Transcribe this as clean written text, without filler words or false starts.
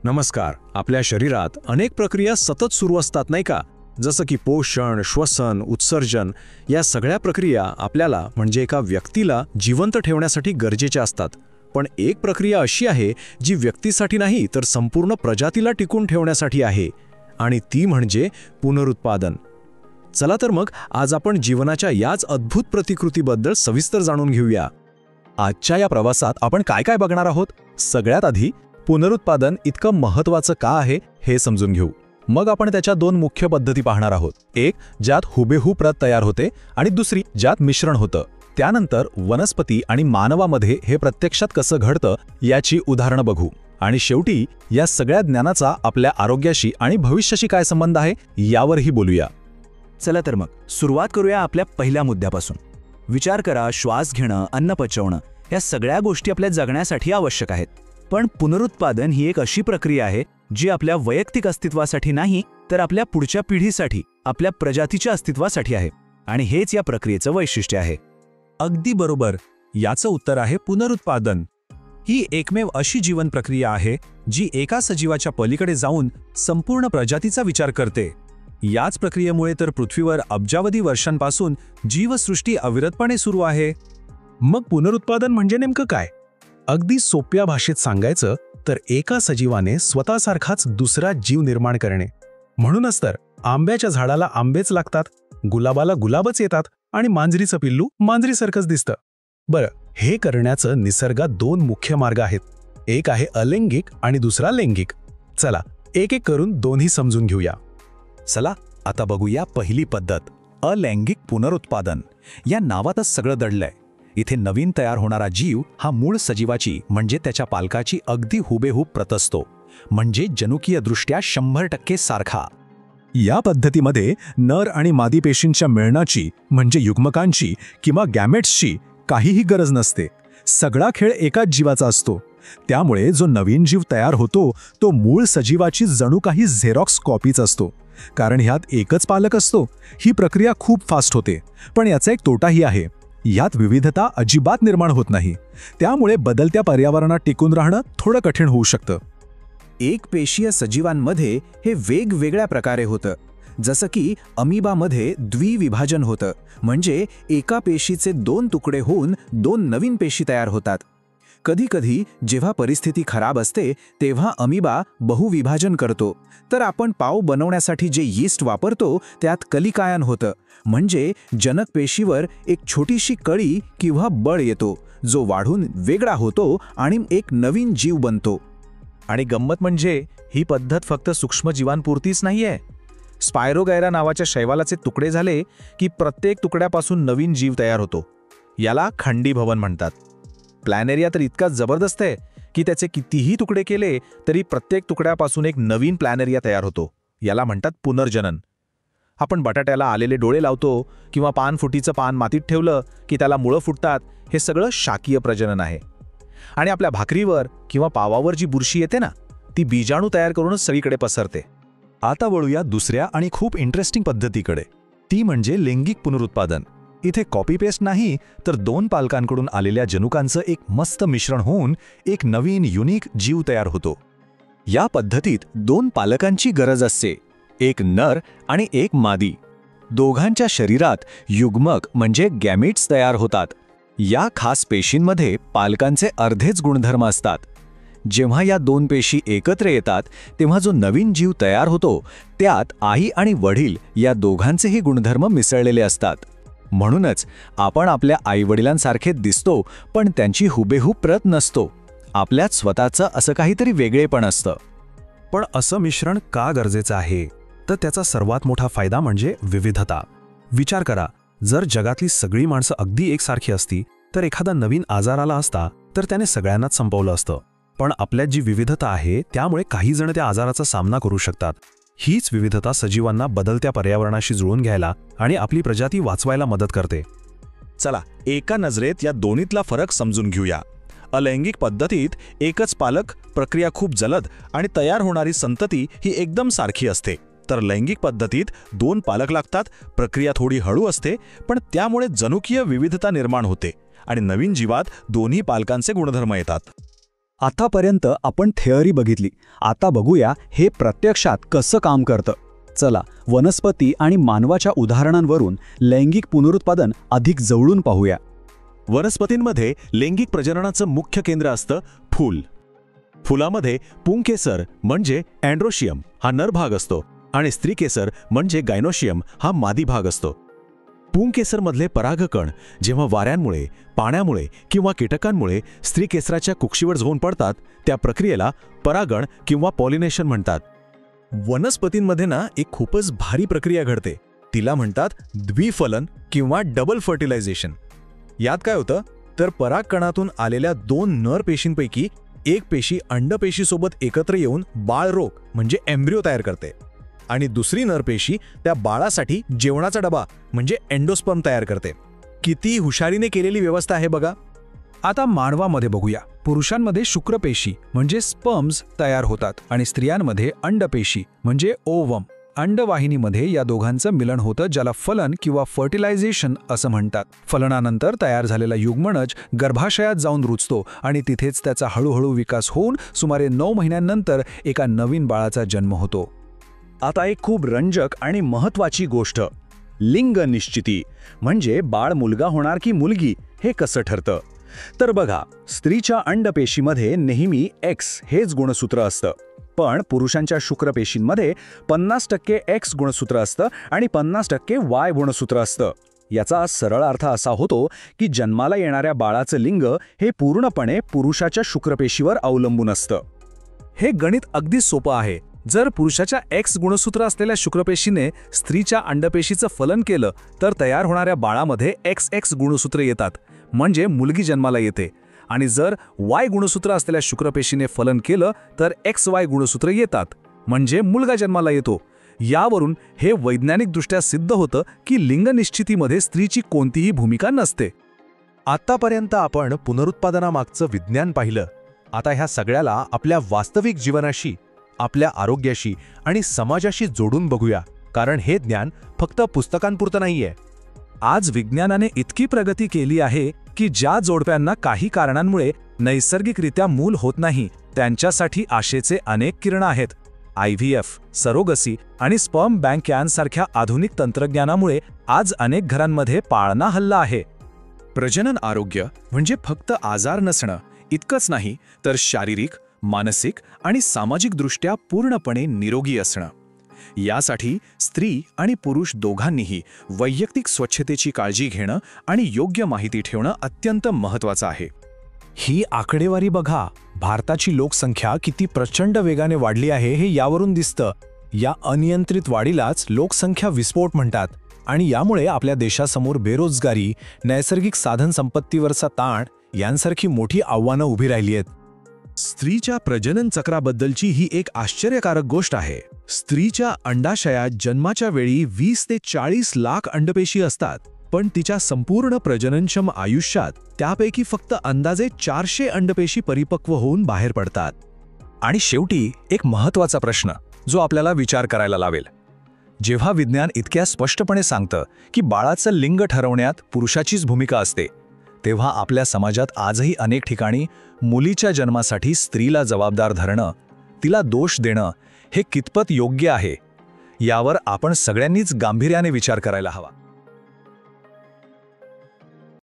नमस्कार. आपल्या शरीरात अनेक प्रक्रिया सतत सुरू असतात नाही का? जसं की पोषण, श्वसन, उत्सर्जन या सगळ्या प्रक्रिया आपल्याला म्हणजे एका व्यक्तीला जिवंत ठेवण्यासाठी गरजेच्या असतात. पण एक प्रक्रिया अशी आहे जी व्यक्तीसाठी नाही तर संपूर्ण प्रजातीला टिकून ठेवण्यासाठी आहे आणि ती म्हणजे पुनरुत्पादन. चला तर मग आज आपण जीवनाच्या याच अद्भुत प्रतिकृतीबद्दल सविस्तर जाणून घेऊया. आजच्या या प्रवासात आपण काय काय बघणार आहोत? सगळ्यात आधी पुनरुत्पादन इतकं महत्त्वाचं का आहे हे समजून घेऊ. मग आपण त्याच्या दोन मुख्य पद्धती पाहणार आहोत. एक ज्यात हुबेहूब प्रत तयार होते आणि दुसरी ज्यात मिश्रण होतं. त्यानंतर वनस्पती आणि मानवामध्ये हे प्रत्यक्षात कसं घडतं याची उदाहरणं बघू. आणि शेवटी या सगळ्या ज्ञानाचा आपल्या आरोग्याशी आणि भविष्याशी काय संबंध आहे यावरही बोलूया. चला तर मग सुरुवात करूया आपल्या पहिल्या मुद्द्यापासून. विचार करा, श्वास घेणं, अन्न पचवणं या सगळ्या गोष्टी आपल्या जगण्यासाठी आवश्यक आहेत. पण पुनरुत्पादन ही एक अशी प्रक्रिया आहे जी आपल्या वैयक्तिक अस्तित्वासाठी नाही तर आपल्या पुढच्या पिढीसाठी, आपल्या प्रजातीच्या अस्तित्वासाठी आहे. आणि हेच या प्रक्रियेचं वैशिष्ट्य आहे. अगदी बरोबर. याचं उत्तर आहे पुनरुत्पादन. ही एकमेव अशी जीवन प्रक्रिया आहे जी एका सजीवाच्या पलीकडे जाऊन संपूर्ण प्रजातीचा विचार करते. याच प्रक्रियेमुळे तर पृथ्वीवर अब्जावधी वर्षांपासून जीवसृष्टी अविरतपणे सुरू आहे. मग पुनरुत्पादन म्हणजे नेमकं काय? अगदी सोप्या भाषेत सांगायचं तर एका सजीवाने स्वतःसारखाच दुसरा जीव निर्माण करणे. म्हणूनच तर आंब्याच्या झाडाला आंबेच लागतात, गुलाबाला गुलाबच येतात आणि मांजरीचं पिल्लू मांजरीसारखंच दिसतं. बरं, हे करण्याचं निसर्गात दोन मुख्य मार्ग आहेत. एक आहे अलैंगिक आणि दुसरा लैंगिक. चला एक एक करून दोन्ही समजून घेऊया. चला आता बघूया पहिली पद्धत, अलैंगिक पुनरुत्पादन. या नावातच सगळं दडलंय. इथे नवीन तयार होणारा जीव हा मूळ सजीवाची म्हणजे त्याच्या पालकाची अगदी हुबेहूब प्रत असतो, म्हणजे जनुकीयदृष्ट्या 100% सारखा. या पद्धतीमध्ये नर आणि मादी पेशींच्या मिळनाची म्हणजे युग्मकांची किंवा गॅमेट्सची काहीही गरज नसते. सगळा खेळ एकाच जीवाचा असतो. त्यामुळे जो नवीन जीव तयार होतो तो मूळ सजीवाची जणू काही झेरॉक्स कॉपीच असतो. कारण ह्यात एकच पालक असतो. ही प्रक्रिया खूप फास्ट होते. पण याचा एक तोटाही आहे. यात विविधता अजिबात निर्माण होत नाही. त्यामुळे बदलत्या पर्यावरणात टिकून राहणं थोडं कठीण होऊ शकतं. एक पेशीय सजीवांमध्ये हे वेगवेगळ्या प्रकारे होतं. जसं की अमिबामध्ये द्विविभाजन होतं, म्हणजे एका पेशीचे 2 तुकडे होऊन 2 नवीन पेशी तयार होतात. कधीकधी जेव्हा परिस्थिती खराब असते तेव्हा अमिबा बहुविभाजन करतो. तर आपण पाव बनवण्यासाठी जे यीस्ट वापरतो त्यात कलिकायन होतं, म्हणजे जनक पेशीवर एक छोटीशी कळी किंवा बळ येतो जो वाढून वेगळा होतो आणि एक नवीन जीव बनतो. आणि गंमत म्हणजे ही पद्धत फक्त सूक्ष्मजीवांपुरतीच नाहीये. स्पायरोगैरा नावाच्या शैवालाचे तुकडे झाले की प्रत्येक तुकड्यापासून नवीन जीव तयार होतो. याला खंडीभवन म्हणतात. प्लॅनेरिया तर इतका जबरदस्त आहे की त्याचे कितीही तुकडे केले तरी प्रत्येक तुकड्यापासून एक नवीन प्लॅनेरिया तयार होतो. याला म्हणतात पुनर्जनन. आपण बटाट्याला आलेले डोळे लावतो किंवा पानफुटीचं पान मातीत ठेवलं की त्याला मुळं फुटतात. हे सगळं शाकीय प्रजनन आहे. आणि आपल्या भाकरीवर किंवा पावावर जी बुरशी येते ना, ती बीजाणू तयार करूनच सगळीकडे पसरते. आता वळूया दुसऱ्या आणि खूप इंटरेस्टिंग पद्धतीकडे. ती म्हणजे लैंगिक पुनरुत्पादन. इथे कॉपी पेस्ट नाही तर 2 पालकांकडून आलेल्या जनुकांचं एक मस्त मिश्रण होऊन एक नवीन युनिक जीव तयार होतो. या पद्धतीत 2 पालकांची गरज असते, एक नर आणि एक मादी. दोघांच्या शरीरात युग्मक म्हणजे गॅमेट्स तयार होतात. या खास पेशींमध्ये पालकांचे अर्धेच गुणधर्म असतात. जेव्हा या 2 पेशी एकत्र येतात तेव्हा जो नवीन जीव तयार होतो त्यात आई आणि वडील या दोघांचेही गुणधर्म मिसळलेले असतात. म्हणूनच आपण आपल्या आईवडिलांसारखे दिसतो पण त्यांची हुबेहूब प्रत नसतो. आपल्यात स्वतःचं असं काहीतरी वेगळेपण असतं. पण असं मिश्रण का गरजेचं आहे? तर त्याचा सर्वात मोठा फायदा म्हणजे विविधता. विचार करा, जर जगातली सगळी माणसं अगदी एकसारखी असती तर एखादा नवीन आजार आला असता तर त्याने सगळ्यांनाच संपवलं असतं. पण आपल्यात जी विविधता आहे त्यामुळे काही जण त्या आजाराचा सामना करू शकतात. हीच विविधता सजीवांना बदलत्या पर्यावरणाशी जुळून घ्यायला आणि आपली प्रजाती वाचवायला मदत करते. चला एका नजरेत या दोन्हीतला फरक समजून घेऊया. अलैंगिक पद्धतीत एकच पालक, प्रक्रिया खूप जलद आणि तयार होणारी संतती ही एकदम सारखी असते. तर लैंगिक पद्धतीत 2 पालक लागतात, प्रक्रिया थोडी हळू असते पण त्यामुळे जनुकीय विविधता निर्माण होते आणि नवीन जीवात दोन्ही पालकांचे गुणधर्म येतात. आतापर्यंत आपण थेअरी बघितली, आता बघूया हे प्रत्यक्षात कसं काम करतं. चला वनस्पती आणि मानवाच्या उदाहरणांवरून लैंगिक पुनरुत्पादन अधिक जवळून पाहूया. वनस्पतींमध्ये लैंगिक प्रजननाचं मुख्य केंद्र असतं फूल. फुलामध्ये पुंकेसर म्हणजे अँड्रोशियम हा नर भाग असतो आणि स्त्रीकेसर म्हणजे गायनोशियम हा मादी भाग असतो. पुंकेसरमधले परागकण जेव्हा वाऱ्यांमुळे, पाण्यामुळे किंवा कीटकांमुळे स्त्रीकेसराच्या कुक्षीवर झोन पडतात, त्या प्रक्रियेला परागण किंवा पॉलिनेशन म्हणतात. वनस्पतींमध्ये एक खूपच भारी प्रक्रिया घडते, तिला म्हणतात द्विफलन किंवा डबल फर्टिलायझेशन. यात काय होतं तर परागकणातून आलेल्या 2 नर पेशींपैकी एक पेशी अंडपेशीसोबत एकत्र येऊन बाळरोग म्हणजे एम्ब्रिओ तयार करते आणि दुसरी नरपेशी त्या बाळासाठी जेवणाचा डबा म्हणजे एंडोस्पर्म तयार करते. किती हुशारीने केलेली व्यवस्था आहे बघा. आता मानवामध्ये बघूया. पुरुषांमध्ये शुक्रपेशी म्हणजे स्पर्म्स तयार होतात आणि स्त्रियांमध्ये अंडपेशी म्हणजे ओवम, अंडवाहिनीमध्ये या दोघांचं मिलन होतं, ज्याला फलन किंवा फर्टिलायझेशन असं म्हणतात. फलनानंतर तयार झालेला युग्मनज गर्भाशयात जाऊन रुजतो आणि तिथेच त्याचा हळूहळू विकास होऊन सुमारे 9 महिन्यांनंतर एका नवीन बाळाचा जन्म होतो. आता एक खूप रंजक आणि महत्त्वाची गोष्ट, लिंग निश्चिती म्हणजे बाळ मुलगा होणार की मुलगी हे कसं ठरतं. तर बघा, स्त्रीच्या अंडपेशीमध्ये नेहमी X हेच गुणसूत्र असतं, पण पुरुषांच्या शुक्रपेशींमध्ये 50% X गुणसूत्र असतं आणि 50% Y गुणसूत्र असतं. याचा सरळ अर्थ असा होतो की जन्माला येणाऱ्या बाळाचं लिंग हे पूर्णपणे पुरुषाच्या शुक्रपेशीवर अवलंबून असतं. हे गणित अगदी सोपं आहे. जर पुरुषाच्या X गुणसूत्र असलेल्या शुक्रपेशीने स्त्रीच्या अंडपेशीचं फलन केलं तर तयार होणाऱ्या बाळामध्ये XX गुणसूत्र येतात, म्हणजे मुलगी जन्माला येते. आणि जर Y गुणसूत्र असलेल्या शुक्रपेशीने फलन केलं तर XY गुणसूत्र येतात, म्हणजे मुलगा जन्माला येतो. यावरून हे वैज्ञानिकदृष्ट्या सिद्ध होतं की लिंग निश्चितीमध्ये स्त्रीची कोणतीही भूमिका नसते. आतापर्यंत आपण पुनरुत्पादनामागचं विज्ञान पाहिलं. आता ह्या सगळ्याला आपल्या वास्तविक जीवनाशी, आपल्या आरोग्याशी आणि समाजाशी जोडून बघूया, कारण हे ज्ञान फक्त पुस्तकांपुरतं नाहीये. आज विज्ञानाने इतकी प्रगती केली आहे की ज्या जोडप्यांना काही कारणांमुळे नैसर्गिकरित्या मूल होत नाही, त्यांच्यासाठी आशेचे अनेक किरण आहेत. IVF, सरोगसी आणि स्पर्म बँक यांसारख्या आधुनिक तंत्रज्ञानामुळे आज अनेक घरांमध्ये पाळणा हल्ला आहे. प्रजनन आरोग्य म्हणजे फक्त आजार नसणं इतकंच नाही, तर शारीरिक, मानसिक आणि सामाजिकदृष्ट्या पूर्णपणे निरोगी असणं. यासाठी स्त्री आणि पुरुष दोघांनीही वैयक्तिक स्वच्छतेची काळजी घेणं आणि योग्य माहिती ठेवणं अत्यंत महत्त्वाचं आहे. ही आकडेवारी बघा. भारताची लोकसंख्या किती प्रचंड वेगाने वाढली आहे हे यावरून दिसतं. या अनियंत्रित वाढीलाच लोकसंख्या विस्फोट म्हणतात आणि यामुळे आपल्या देशासमोर बेरोजगारी, नैसर्गिक साधनसंपत्तीवरचा ताण यांसारखी मोठी आव्हानं उभी राहिली आहेत. स्त्रीच्या प्रजनन चक्राबद्दलची ही एक आश्चर्यकारक गोष्ट आहे. स्त्रीच्या अंडाशयात जन्माच्या वेळी 20 ते 40 लाख अंडपेशी असतात, पण तिच्या संपूर्ण प्रजननक्षम आयुष्यात त्यापैकी फक्त अंदाजे 400 अंडपेशी परिपक्व होऊन बाहेर पडतात. आणि शेवटी एक महत्त्वाचा प्रश्न जो आपल्याला विचार करायला लावेल. जेव्हा विज्ञान इतक्या स्पष्टपणे सांगतं की बाळाचं लिंग ठरवण्यात पुरुषाचीच भूमिका असते, तेव्हा आपल्या समाजात आजही अनेक ठिकाणी मुलीच्या जन्मासाठी स्त्रीला जबाबदार धरणं, तिला दोष देणं हे कितपत योग्य आहे, यावर आपण सगळ्यांनीच गांभीर्याने विचार करायला हवा.